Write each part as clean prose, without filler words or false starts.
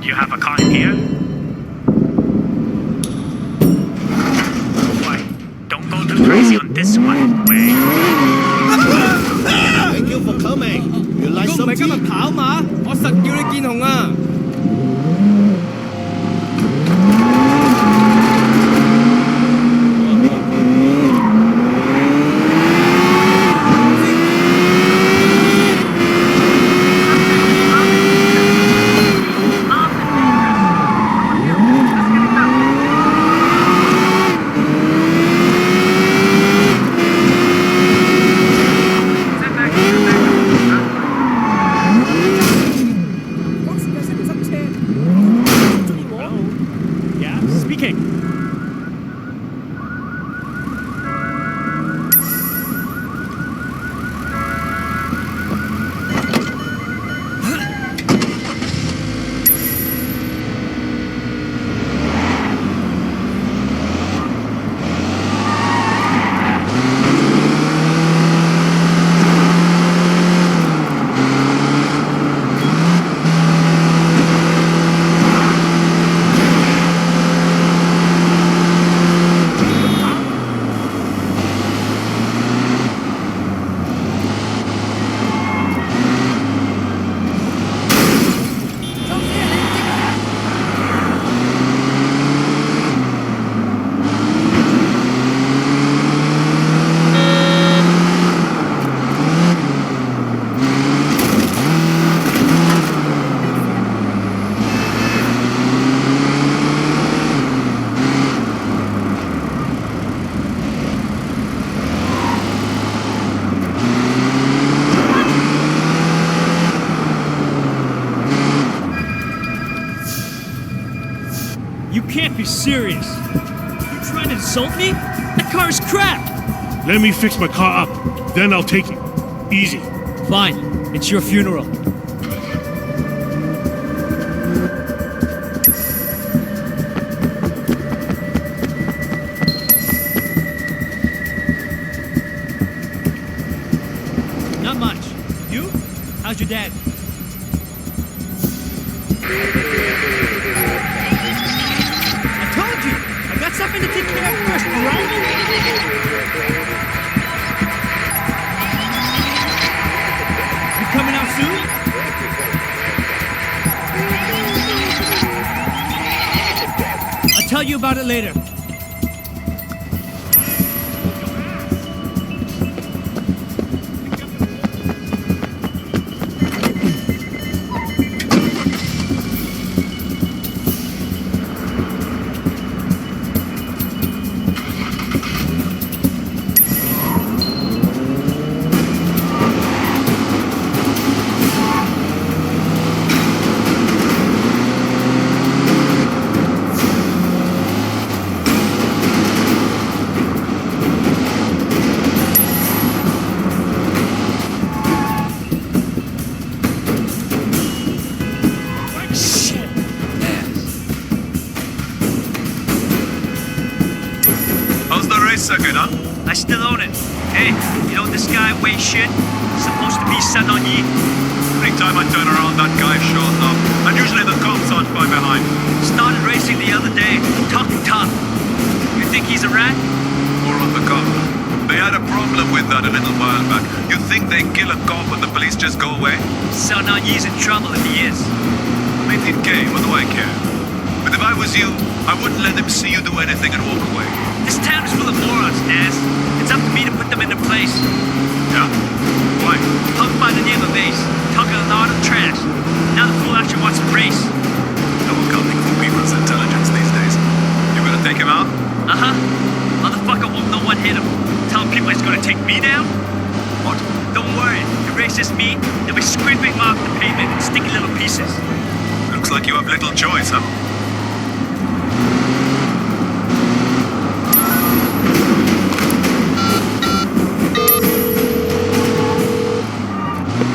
You have a car in here? Boy, don't go too crazy on this one. Wait. Thank you for coming. You like 如果唔係今日 some tea? 跑馬，我實叫你見紅啊！Yeah, speaking. You can't be serious. You trying to insult me? That car is crap. Let me fix my car up, then I'll take it. Easy. Fine, it's your funeral. Not much. You? How's your dad? I told you! I got something to take care of first, alright? You coming out soon? I'll tell you about it later. How's the race circuit, huh? I still own it. Hey, you know this guy weighs shit? Supposed to be set on ye. Every time I turn around, that guy shows up. And usually the cops aren't far behind. Started racing the other day. Talking tough. You think he's a rat? Or on the cop. They had a problem with that a little while back. You think they kill a cop and the police just go away? Son on ye's in trouble if he is. 18K, what do I care? But if I was you, I wouldn't let them see you do anything and walk away. This town is full of morons, Naz. It's up to me to put them into place. Yeah? Why? Punk by the near the base, talking a lot of trash. Now the fool actually wants to race. No accounting for people's intelligence these days. You gonna take him out? Uh-huh. Motherfucker won't know what hit him. Telling people he's gonna take me down? What? Don't worry. If he races me, they'll be scraping him off the pavement in sticky little pieces. Looks like you have little choice, huh?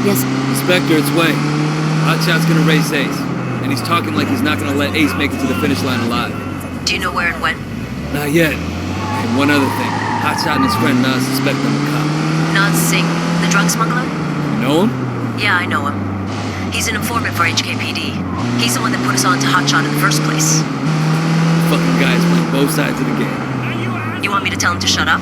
Yes. Inspector, it's Wayne. Hotshot's gonna race Ace, and he's talking like he's not gonna let Ace make it to the finish line alive. Do you know where and when? Not yet. And one other thing. Hotshot and his friend Nas suspect I'm a cop. Nas Singh, the drug smuggler? You know him? Yeah, I know him. He's an informant for HKPD. He's the one that put us on to Hotshot in the first place. Fucking guys playing both sides of the game. You want me to tell him to shut up?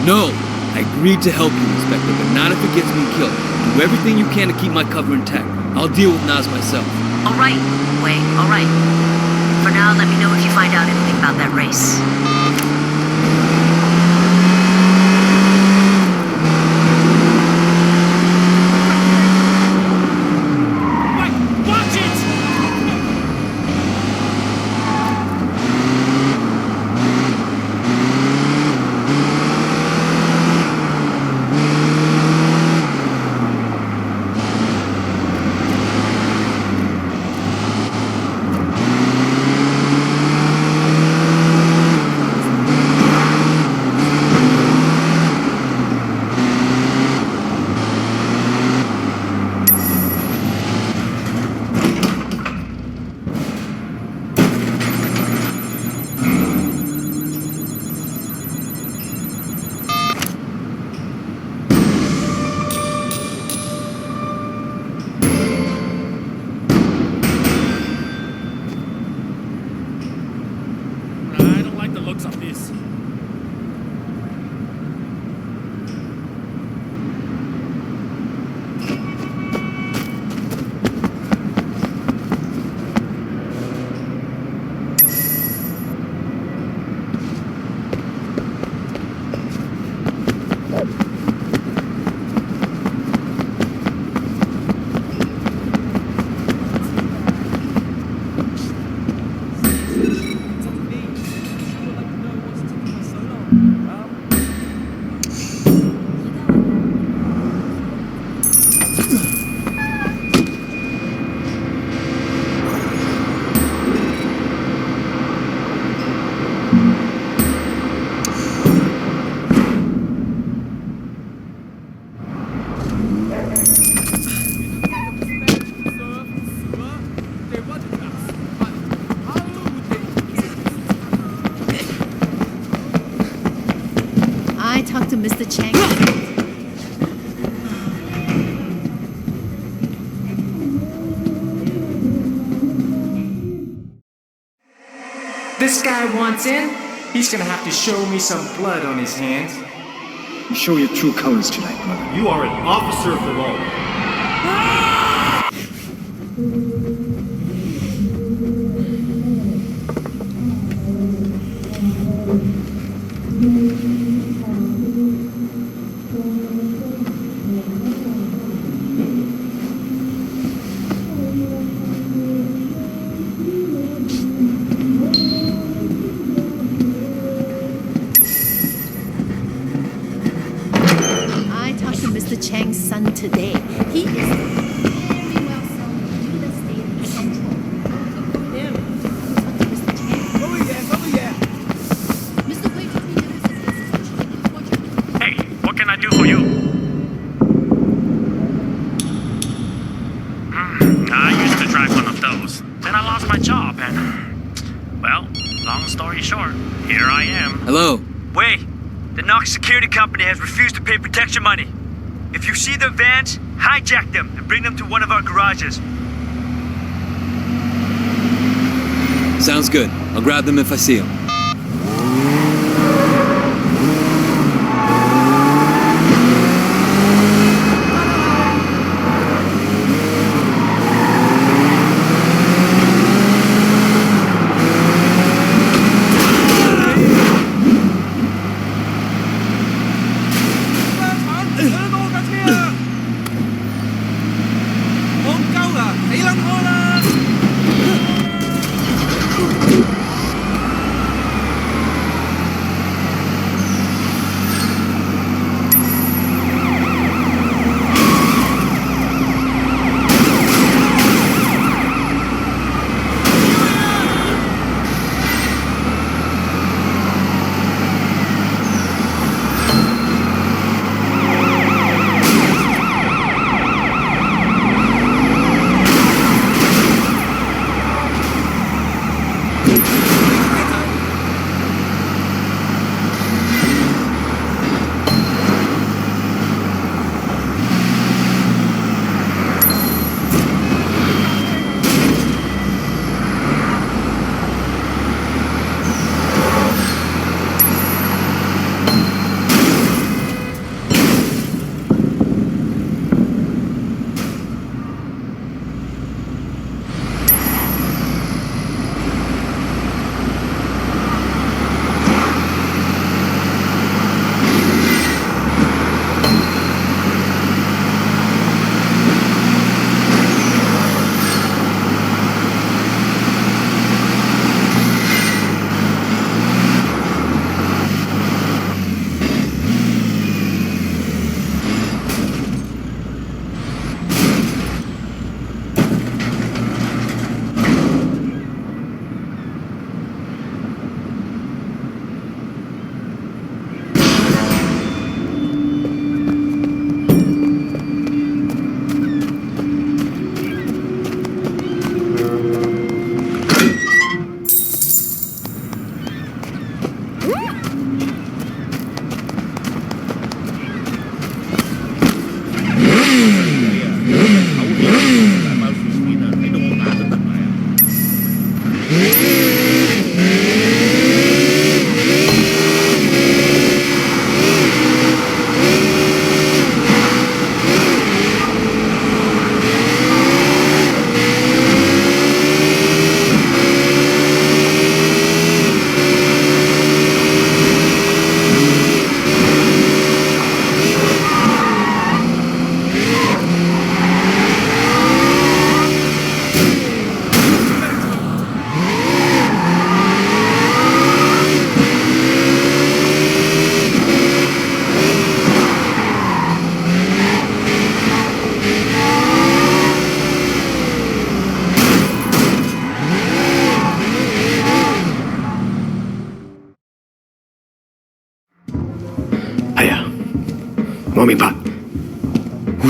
No! I agreed to help you, Inspector, but not if it gets me killed. Do everything you can to keep my cover intact. I'll deal with Nas myself. All right, Wei, all right. For now, let me know if you find out anything about that race. Watch it! I don't like the looks of this. I talked to Mr. Chang. This guy wants in? He's gonna have to show me some blood on his hands. You show your true colors tonight, brother. You are an officer of the law. I talked to Mr. Chang's son today. He is very well sold to the state of control. Him. Talk to Mr. Chang. Mr. Wei told me there is a case associated with what you're doing. Hey, what can I do for you? I used to drive one of those. Then I lost my job and... Well, long story short, here I am. Hello? Wait, the Knox security company has refused to pay protection money. If you see their vans, hijack them and bring them to one of our garages. Sounds good. I'll grab them if I see them. à, 死撚開啦！ I talked to Mr. Chang. He is very well sold to the state of control. Him. Talk to Mr. Chang. 冇鳩啦，死撚開啦！ Mr. Wei told me there is a case associated with what you're doing. 冇鳩啦，死撚開啦！ Mr. Wei told me there is a case associated with what you're doing.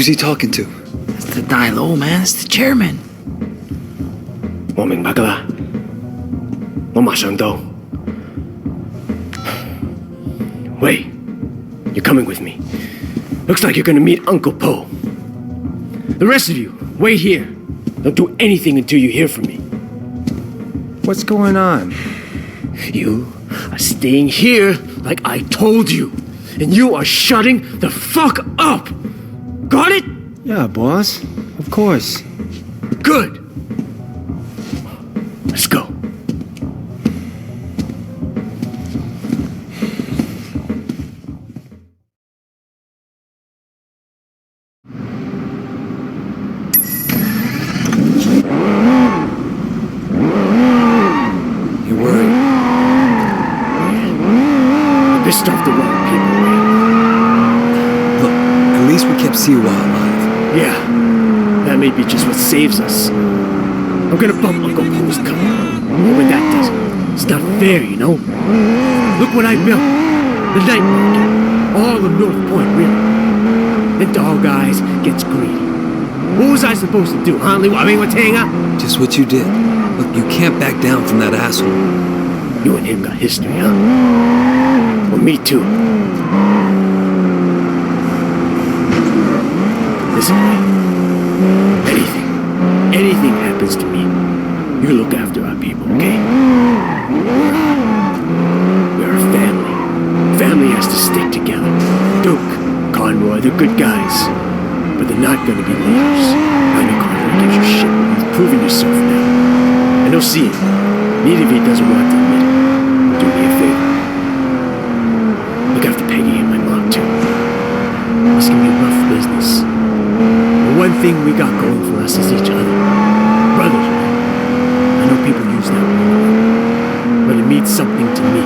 Who's he talking to? It's the Dai-Lo, man. It's the chairman. 我明白㗎啦，我馬上到。Wait, you're coming with me. Looks like you're gonna meet Uncle Po. The rest of you, wait here. Don't do anything until you hear from me. What's going on? You are staying here like I told you. And you are shutting the fuck up! Got it? Yeah, boss. Of course. Good. Let's go. You worried? Pissed off the wrong people, man. Look, at least we kept Siwa alive. Yeah, that may be just what saves us. I'm gonna bump Uncle Po's cover. And when that does, it's not fair, you know? Look what I built. The night market. All of North Point, really. The dog eyes gets greedy. What was I supposed to do, huh? Just what you did. Look, you can't back down from that asshole. You and him got history, huh? Well, me too. Listen, man. Anything happens to me, you look after our people, okay? We're a family. Family has to stick together. Duke, Conroy, they're good guys. But they're not gonna be leaders. I know Conroy gives you shit. You've proven yourself now. I know see it. Even if he doesn't want to admit it. Do me a favor. Look after Peggy and my mom, too. This can be a rough business. The one thing we got going for us is each other. Brothers, man. I know people use that word, but it means something to me.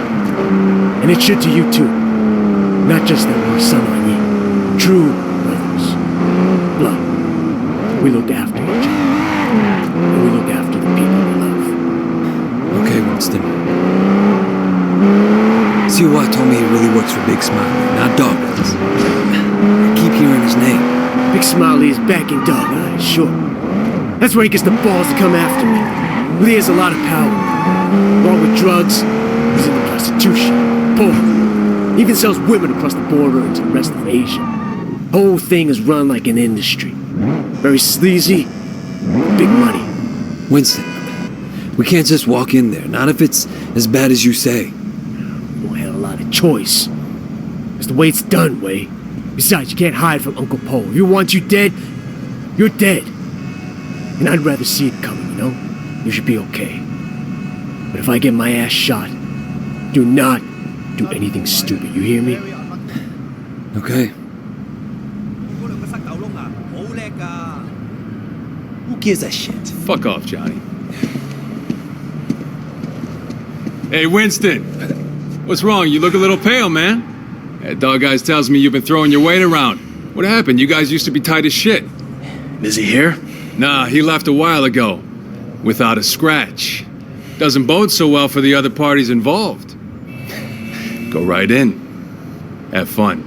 And it should to you, too. Not just that we're son on ye. True brothers. Blood. We look after each other. And we look after the people we love. Okay, Winston. Siwa told me he really works for Big Smiley, not Dog Eyes. I keep hearing his name. Big Smiley is backing Dog Eyes, sure. That's where he gets the balls to come after me. Lee has a lot of power. Along with drugs, he's into prostitution, porn. Even sells women across the border into the rest of Asia. Whole thing is run like an industry. Very sleazy, big money. Winston, we can't just walk in there, not if it's as bad as you say. We don't have a lot of choice. It's the way it's done, Way. Besides, you can't hide from Uncle Po. If he wants you dead, you're dead. And I'd rather see it coming, you know? You should be okay. But if I get my ass shot, do not do anything stupid, you hear me? Okay. Who gives a shit? Fuck off, Johnny. Hey, Winston. What's wrong? You look a little pale, man. That Dog Eyes tells me you've been throwing your weight around. What happened? You guys used to be tight as shit. Is he here? Nah, he left a while ago. Without a scratch. Doesn't bode so well for the other parties involved. Go right in. Have fun.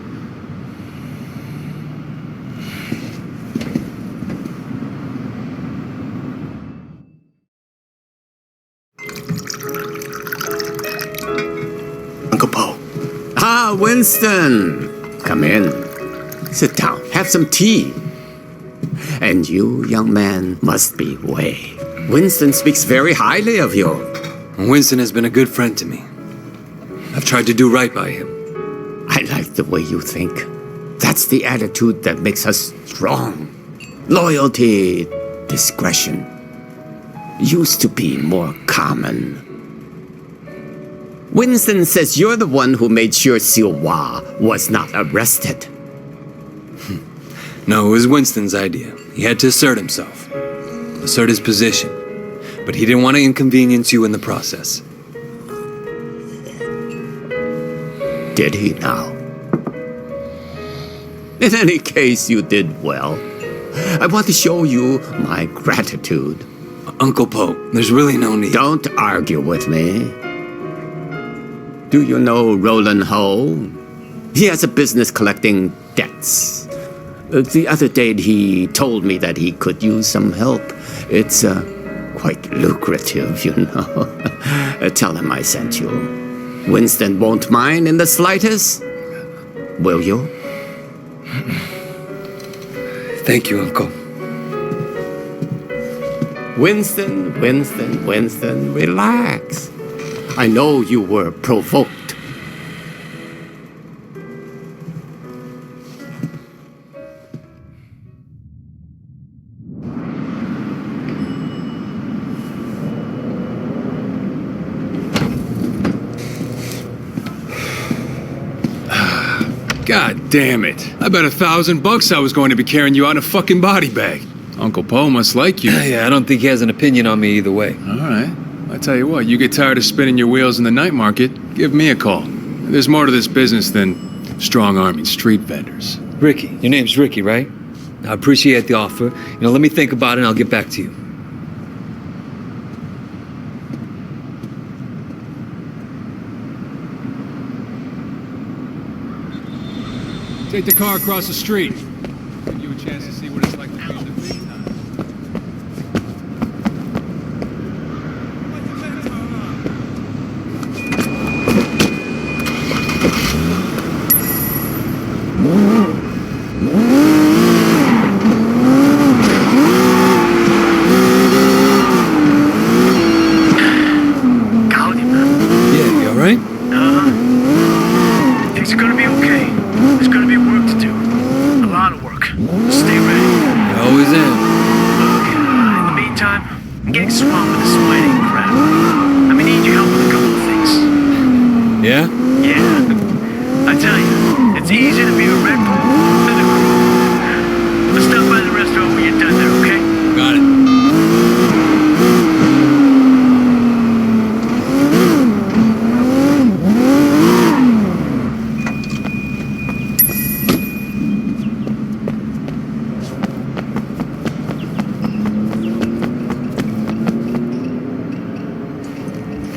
Uncle Po. Ah, Winston. Come in. Sit down. Have some tea. And you, young man, must be Way. Winston speaks very highly of you. Winston has been a good friend to me. I've tried to do right by him. I like the way you think. That's the attitude that makes us strong. Loyalty, discretion. Used to be more common. Winston says you're the one who made sure Siwa was not arrested. No, it was Winston's idea. He had to assert himself. Assert his position. But he didn't want to inconvenience you in the process. Did he now? In any case, you did well. I want to show you my gratitude. Uncle Po, there's really no need. Don't argue with me. Do you know Roland Ho? He has a business collecting debts. The other day he told me that he could use some help. It's quite lucrative, you know. Tell him I sent you. Winston won't mind in the slightest. Will you? Thank you, Uncle. Winston, relax. I know you were provoked. God damn it. I bet $1,000 I was going to be carrying you out in a fucking body bag. Uncle Poe must like you. Yeah, I don't think he has an opinion on me either way. All right. I tell you what, you get tired of spinning your wheels in the night market, give me a call. There's more to this business than strong-arming street vendors. Ricky. Your name's Ricky, right? I appreciate the offer. Let me think about it and I'll get back to you. Take the car across the street. Give you a chance to see what it's like to be in the big time. Howdy, man. Yeah, you alright? Things are gonna be okay. There's gonna be work to do. A lot of work. Stay ready. You always am. Look, in the meantime, I'm getting swamped with this wedding crap. I'm gonna need your help with a couple of things. Yeah? Yeah. I tell you, it's easier to be a Red Bull than a crew. Let's stop by the restaurant when you're done there, okay? Got it.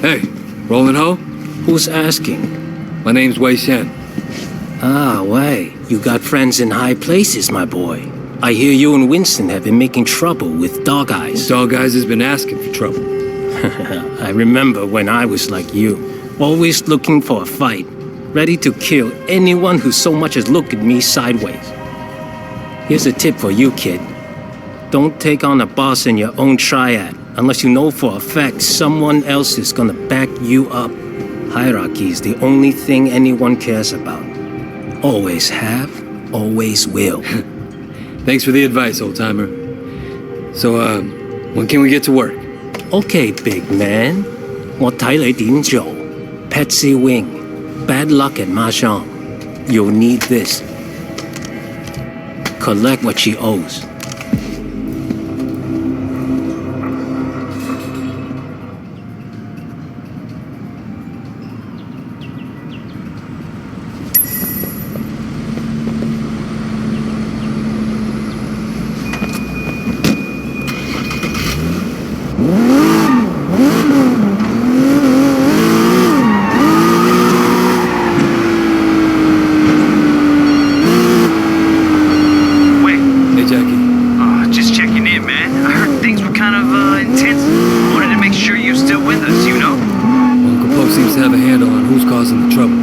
Hey, Roland Ho? Who's asking? My name's Wei Shen. Ah, Wei. You got friends in high places, my boy. I hear you and Winston have been making trouble with Dog Eyes. Dog Eyes has been asking for trouble. I remember when I was like you, always looking for a fight, ready to kill anyone who so much as looked at me sideways. Here's a tip for you, kid. Don't take on a boss in your own triad unless you know for a fact someone else is gonna back you up. Hierarchy is the only thing anyone cares about. Always have, always will. Thanks for the advice, old-timer. So, when can we get to work? Okay, big man. 我睇你點做. Patsy Wing. Bad luck at Mahjong. You'll need this. Collect what she owes. Just checking in, man. I heard things were kind of intense. Wanted to make sure you're still with us, you know? Uncle Poe seems to have a handle on who's causing the trouble.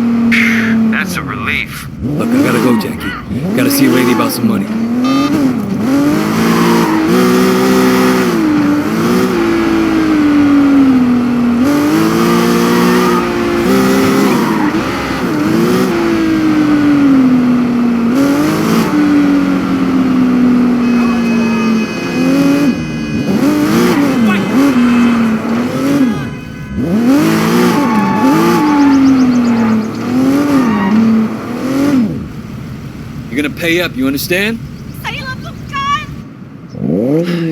That's a relief. Look, I gotta go, Jackie. Gotta see a lady about some money. You're gonna pay up, you understand?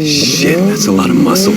Shit, that's a lot of muscle.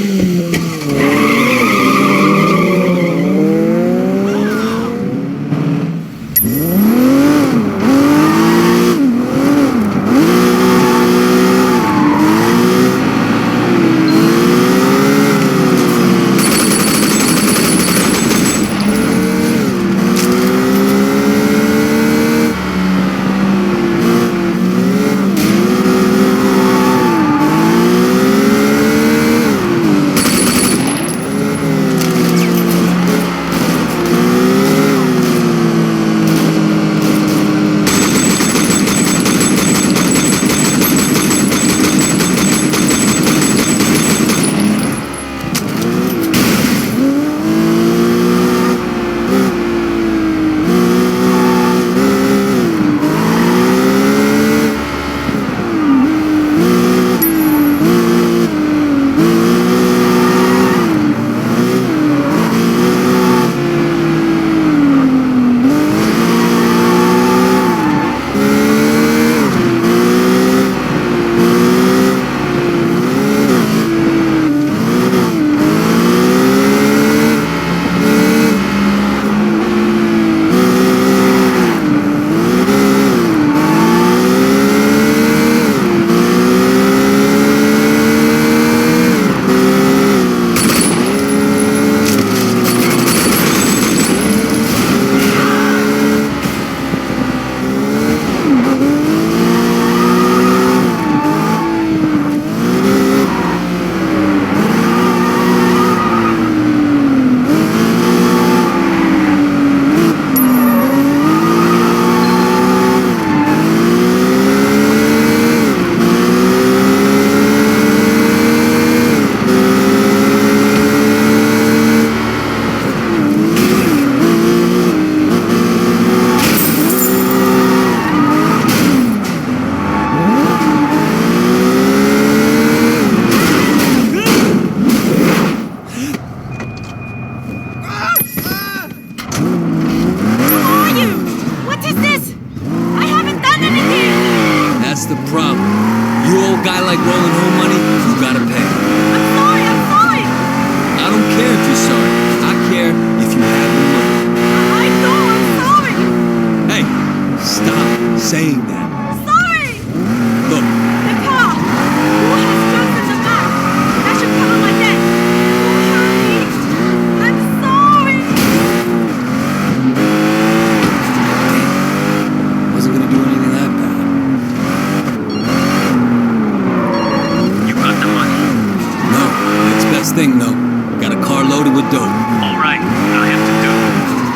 Last thing, though. Got a car loaded with dope. All right, what I have to do,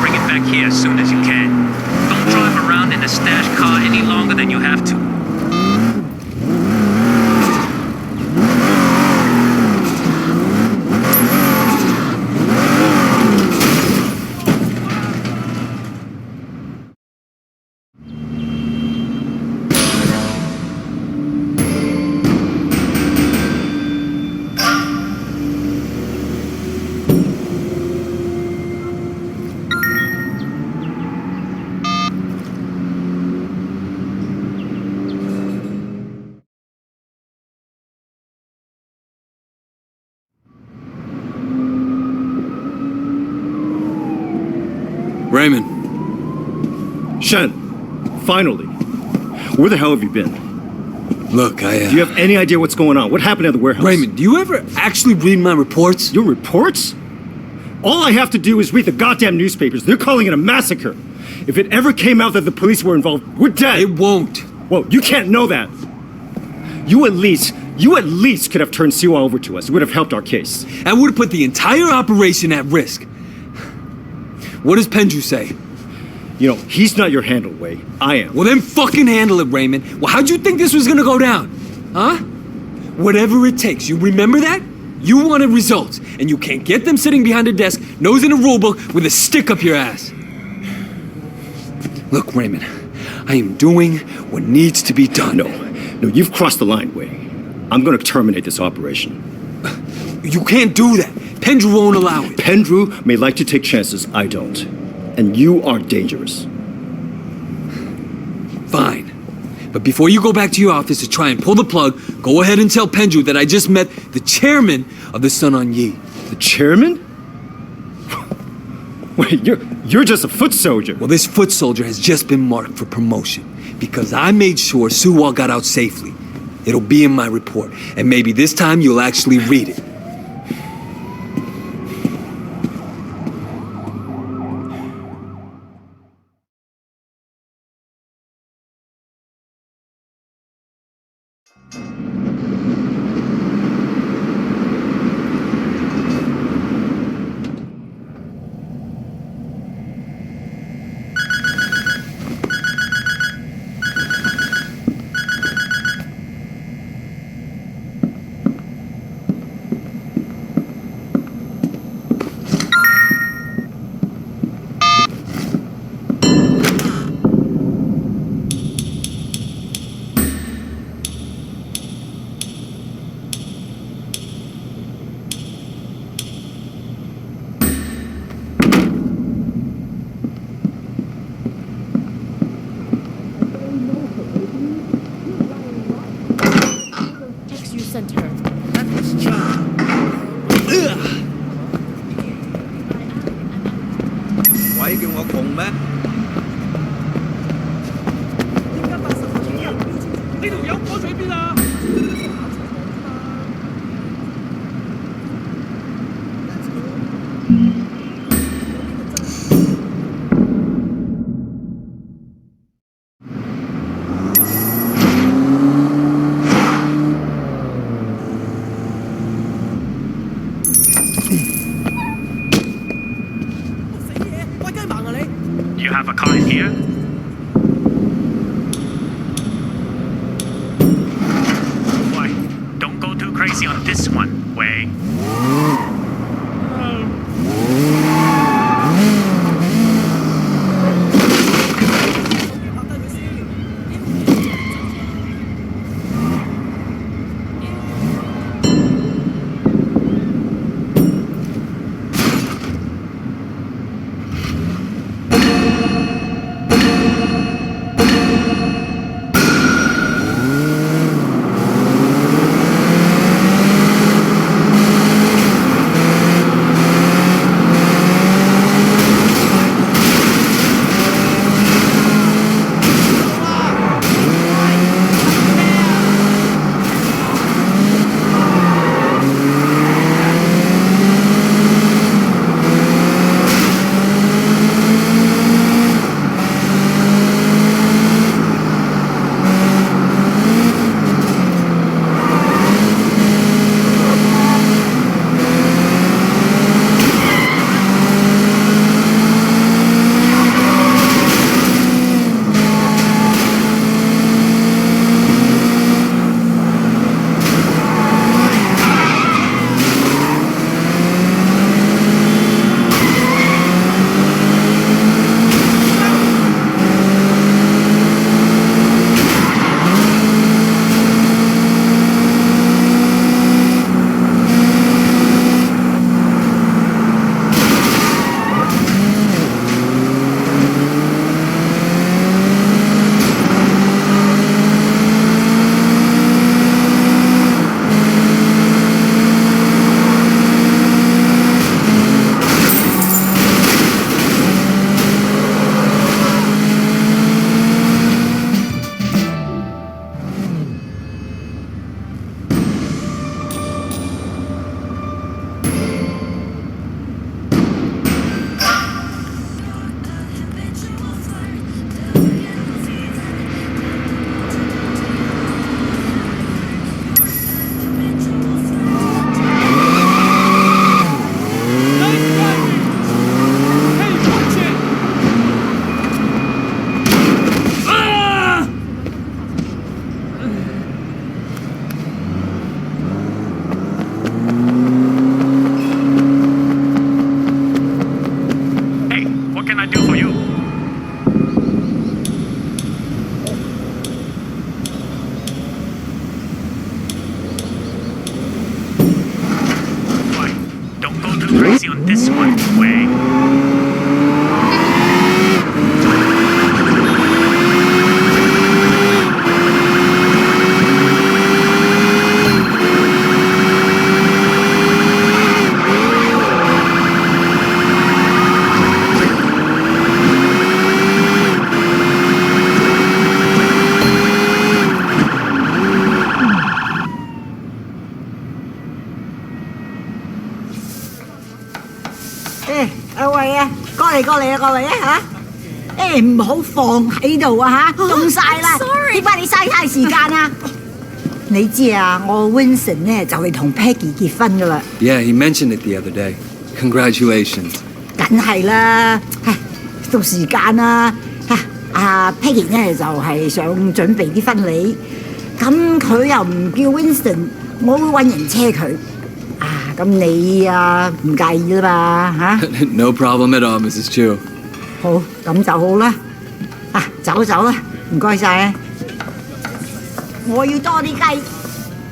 bring it back here as soon as you can. Don't drive around in the stash car any longer than you have to. Raymond. Shen, finally. Where the hell have you been? Look, Do you have any idea what's going on? What happened at the warehouse? Raymond, do you ever actually read my reports? Your reports? All I have to do is read the goddamn newspapers. They're calling it a massacre. If it ever came out that the police were involved, we're dead. It won't. Well, you can't know that. You at least could have turned Siwa over to us. It would have helped our case. I would have put the entire operation at risk. What does Pendrew say? You know, he's not your handle, Wei. I am. Well, then fucking handle it, Raymond. Well, how'd you think this was gonna go down? Huh? Whatever it takes. You remember that? You wanted results, and you can't get them sitting behind a desk, nose in a rulebook, with a stick up your ass. Look, Raymond, I am doing what needs to be done. No, you've crossed the line, Wei. I'm gonna terminate this operation. You can't do that. Pendrew won't allow it. Pendrew may like to take chances, I don't. And you are dangerous. Fine. But before you go back to your office to try and pull the plug, go ahead and tell Pendrew that I just met the chairman of the Sun On Yee. The chairman? Wait, you're just a foot soldier. Well, this foot soldier has just been marked for promotion because I made sure Suwa got out safely. It'll be in my report, and maybe this time you'll actually read it. You have a car in here? Boy, don't go too crazy on this one, Wei. crazy on this one, Way. sorry. 點解你嘥太時間啊？你知啊，我 Winston 咧就嚟同 Peggy 結婚噶啦。Yeah, he mentioned it the other day. Congratulations. 梗係啦，唉，到時間啦。阿 Peggy 咧就係想準備啲婚禮，咁佢又唔叫 Winston，我會揾人車佢。啊，咁你啊唔介意啦嘛嚇No problem at all, Mrs. Chu. 好，咁就好啦。啊，走啦，唔該晒啊！我要多啲雞，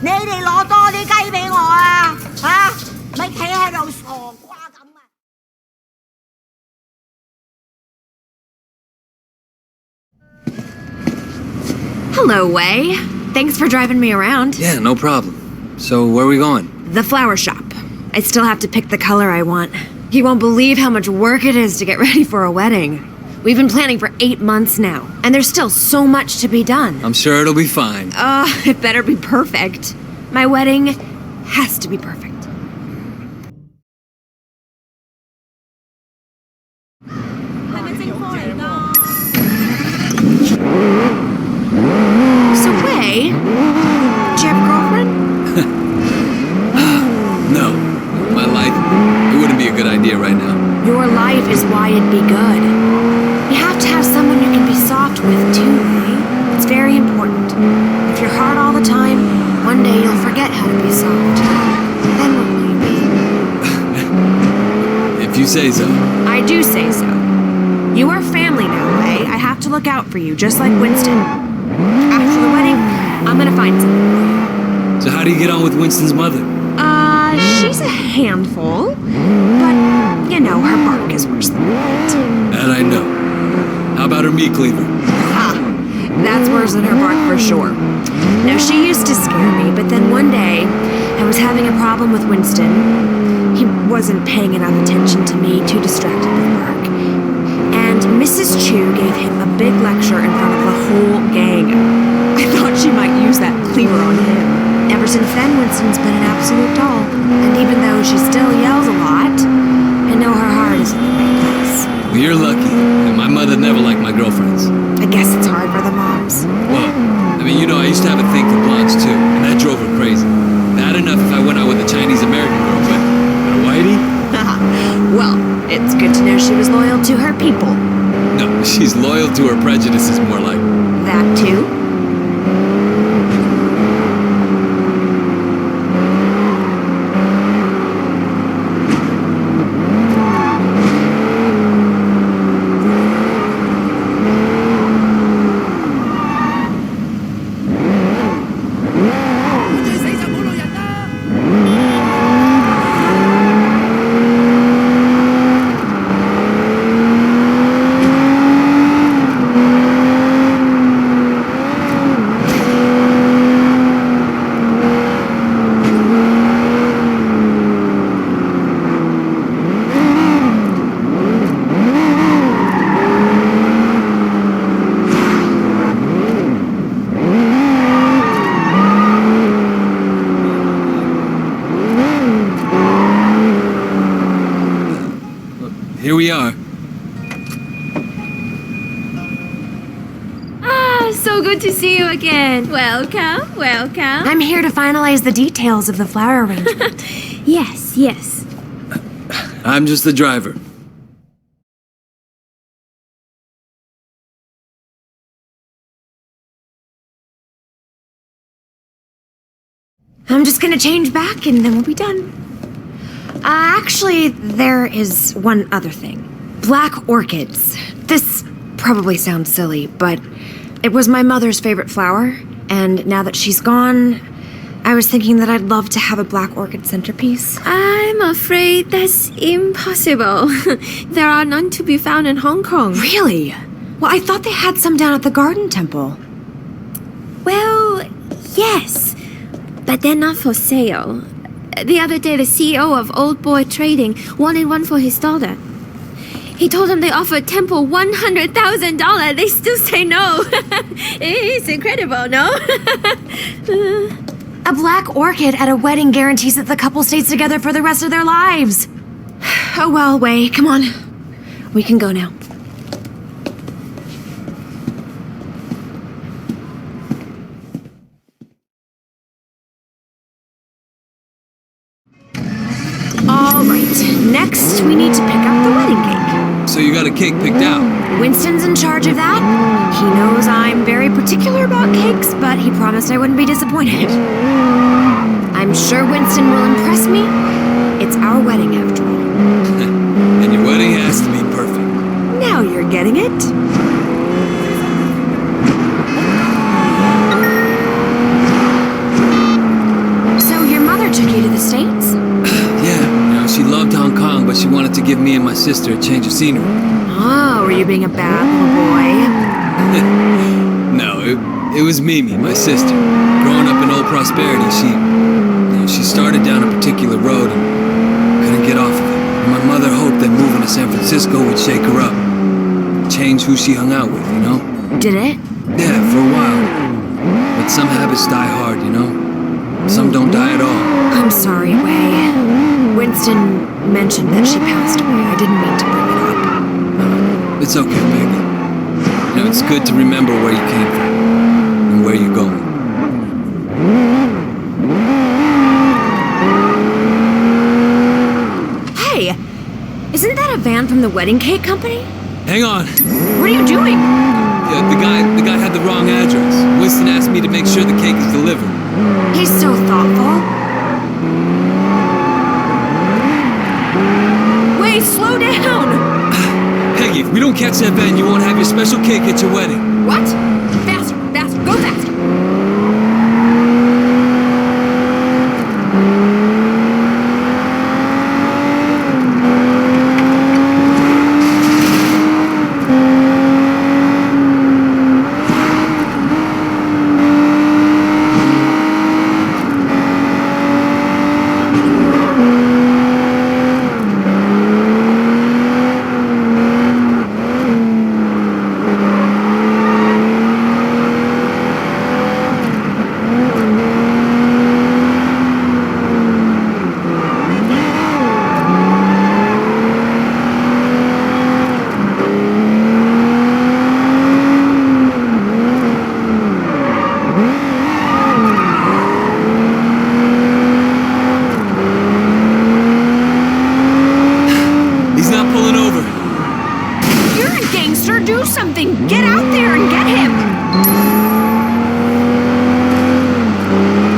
你哋攞多啲雞俾我啊！嚇，咪企喺度傻瓜咁啊！ Hello, Wei. Thanks for driving me around. Yeah, no problem. So, where are we going? The flower shop. I still have to pick the color I want. You won't believe how much work it is to get ready for a wedding. We've been planning for 8 months now, and there's still so much to be done. I'm sure it'll be fine. It better be perfect. My wedding has to be perfect. So, Wei, do you have a girlfriend? No. My life, it wouldn't be a good idea right now. Your life is why it'd be good. You have to have someone you can be soft with, too, Wei. It's very important. If you're hard all the time, one day you'll forget how to be soft. Then what will you be? If you say so. I do say so. You are family now, Wei. I have to look out for you, just like Winston. After the wedding, I'm gonna find something for you. So how do you get on with Winston's mother? She's a handful, but, you know, her bark is worse than that. That I know. How about her meat cleaver? That's worse than her bark for sure. No, she used to scare me, but then one day, I was having a problem with Winston. He wasn't paying enough attention to me, too distracted with work. And Mrs. Chu gave him a big lecture in front of the whole gang. I thought she might use that cleaver on him. Ever since then, Winston's been an absolute doll. And even though she still yells a lot, I know her heart is in the right place. Well, you're lucky. And my mother never liked my girlfriends. I guess it's hard for the moms. Well, I mean, you know, I used to have a thing for blondes too, and that drove her crazy. Bad enough if I went out with a Chinese-American girl, but a whitey? Well, it's good to know she was loyal to her people. No, she's loyal to her prejudices, more like. That too? Here we are. So good to see you again. Welcome, welcome. I'm here to finalize the details of the flower arrangement. Yes. I'm just the driver. I'm just gonna change back and then we'll be done. Actually, there is one other thing. Black orchids. This probably sounds silly, but it was my mother's favorite flower, and now that she's gone, I was thinking that I'd love to have a black orchid centerpiece. I'm afraid that's impossible. There are none to be found in Hong Kong. Really? Well, I thought they had some down at the Garden Temple. Well, yes, but they're not for sale. The other day, the CEO of Old Boy Trading wanted one for his daughter. He told them they offered Temple $100,000. They still say no. It's incredible, no? A black orchid at a wedding guarantees that the couple stays together for the rest of their lives. Oh well, Wei, come on. We can go now. All right, next we need to pick up the wedding cake. So you got a cake picked out? Winston's in charge of that. He knows I'm very particular about cakes, but he promised I wouldn't be disappointed. I'm sure Winston will impress me. It's our wedding after all. And your wedding has to be perfect. Now you're getting it. So your mother took you to the States? Yeah, she loved Hong Kong, but she wanted to give me and my sister a change of scenery. Oh, were you being a bad little boy? No, it was Mimi, my sister. Growing up in Old Prosperity, she started down a particular road and couldn't get off of it. And my mother hoped that moving to San Francisco would shake her up. Change who she hung out with, Did it? Yeah, for a while. But some habits die hard, Some don't die at all. I'm sorry, Wei. Winston mentioned that she passed away. I didn't mean to bring it up. It's okay, baby. It's good to remember where you came from and where you're going. Hey, isn't that a van from the wedding cake company? Hang on. What are you doing? Yeah, the guy had the wrong address. Winston asked me to make sure the cake is delivered. He's so thoughtful. Wait, slow down! Peggy, if we don't catch that van, you won't have your special cake at your wedding. What? Faster, faster, go faster! Do something! Get out there and get him!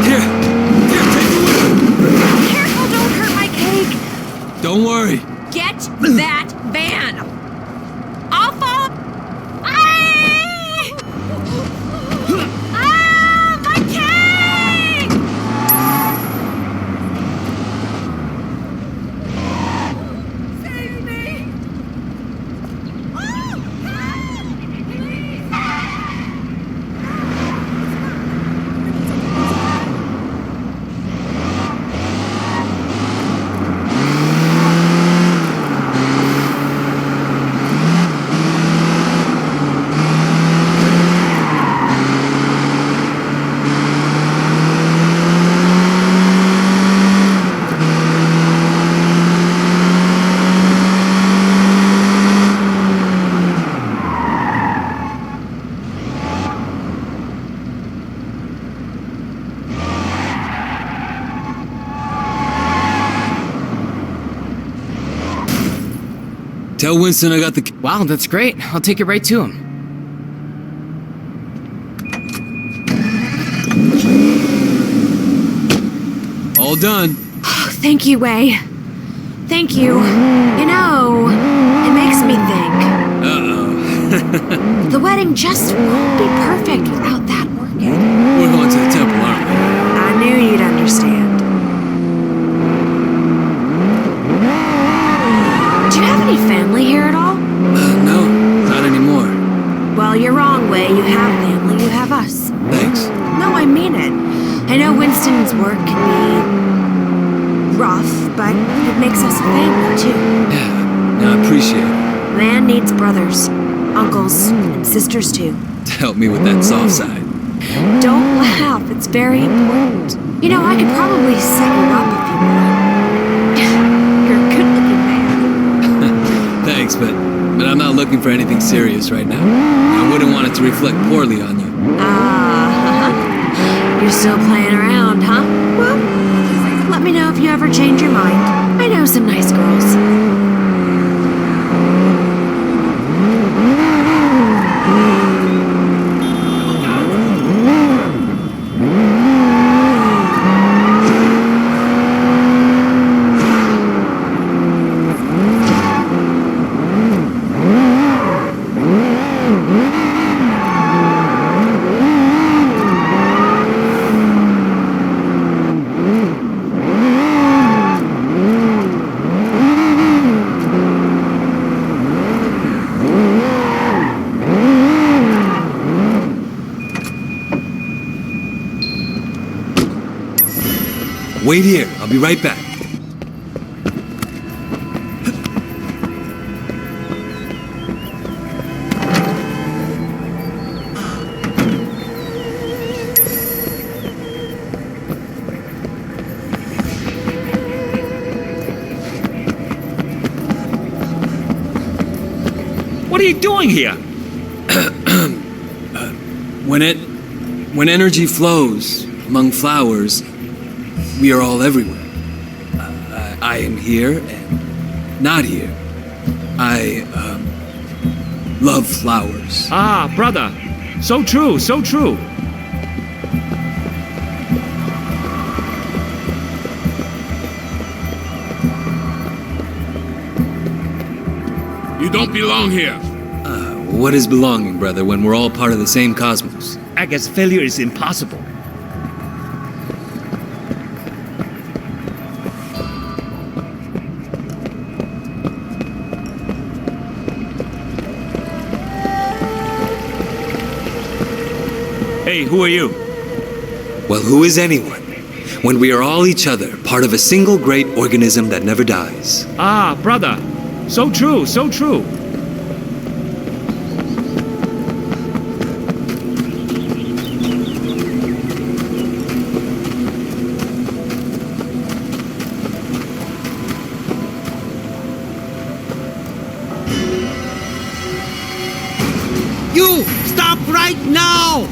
Here, take the whip! Careful, don't hurt my cake! Don't worry. Get that van! I'll follow... Ah! Ah, my cake! Save me! Tell Winston I got the... Wow, that's great. I'll take it right to him. All done. Thank you, Wei. Thank you. You know, it makes me think. Uh-oh. The wedding just won't be perfect without that orchid. We're going to the temple, aren't we? I knew you'd understand. Do you have any family here at all? No, not anymore. Well, you're wrong, Way. You have family. You have us. Thanks. No, I mean it. I know Winston's work can be rough, but it makes us a family, too. Yeah, I appreciate it. Man needs brothers, uncles, and sisters, too. Help me with that soft side. Don't laugh. It's very important. You know, I could probably set you up if you want. You're a good-looking man. Thanks, but I'm not looking for anything serious right now. I wouldn't want it to reflect poorly on you. You're still playing around, huh? Well, let me know if you ever change your mind. I know some nice girls. Wait here. I'll be right back. What are you doing here? When energy flows among flowers, we are all everywhere. I am here and not here. I love flowers. Ah, brother. So true, so true. You don't belong here. What is belonging, brother, when we're all part of the same cosmos? I guess failure is impossible. Hey, who are you? Well, who is anyone? When we are all each other, part of a single great organism that never dies. Ah, brother. So true, so true. You! Stop right now!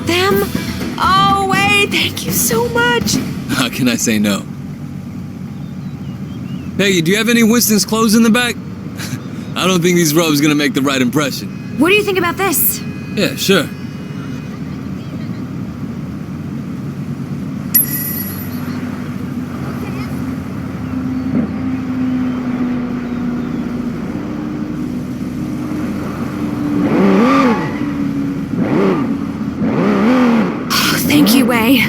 them? Oh, wait, thank you so much. How can I say no? Peggy, do you have any Winston's clothes in the back? I don't think these robes gonna make the right impression. What do you think about this? Yeah, sure. Thank you, Wei.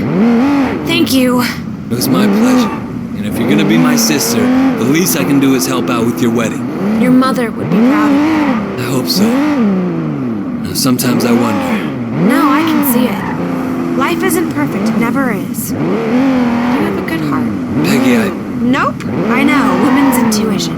Thank you. It was my pleasure. And if you're gonna be my sister, the least I can do is help out with your wedding. Your mother would be proud of you. I hope so. Now, sometimes I wonder. No, I can see it. Life isn't perfect, it never is. You have a good heart. Peggy, Nope, I know, women's intuition.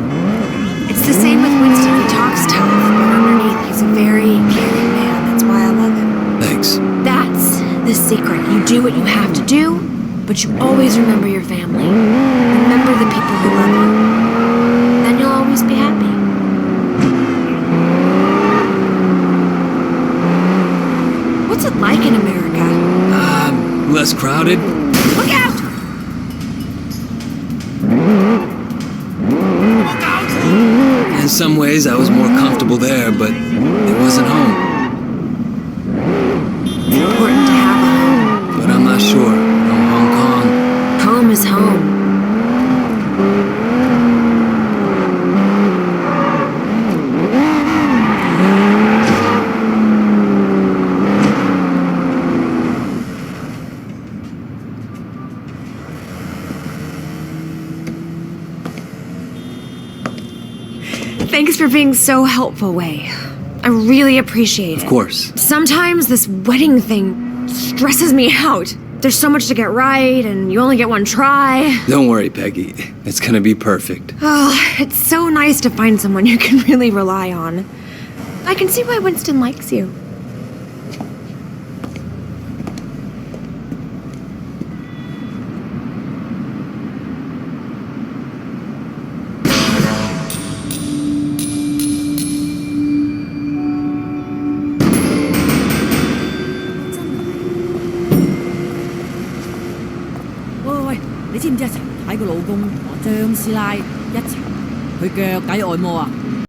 It's the same with Winston. He talks tough, but underneath he's a very caring man. That's why I love him. Thanks. That's the secret. You do what you have to do, but you always remember your family. Remember the people who love you. Then you'll always be happy. What's it like in America? Less crowded. Look out! In some ways, I was more comfortable there, but it wasn't home. It's important to have a home. But I'm not sure. From Hong Kong. Home is home. Thanks for being so helpful, Wei. I really appreciate it. Of course. Sometimes this wedding thing stresses me out. There's so much to get right, and you only get one try. Don't worry, Peggy. It's gonna be perfect. Oh, it's so nice to find someone you can really rely on. I can see why Winston likes you.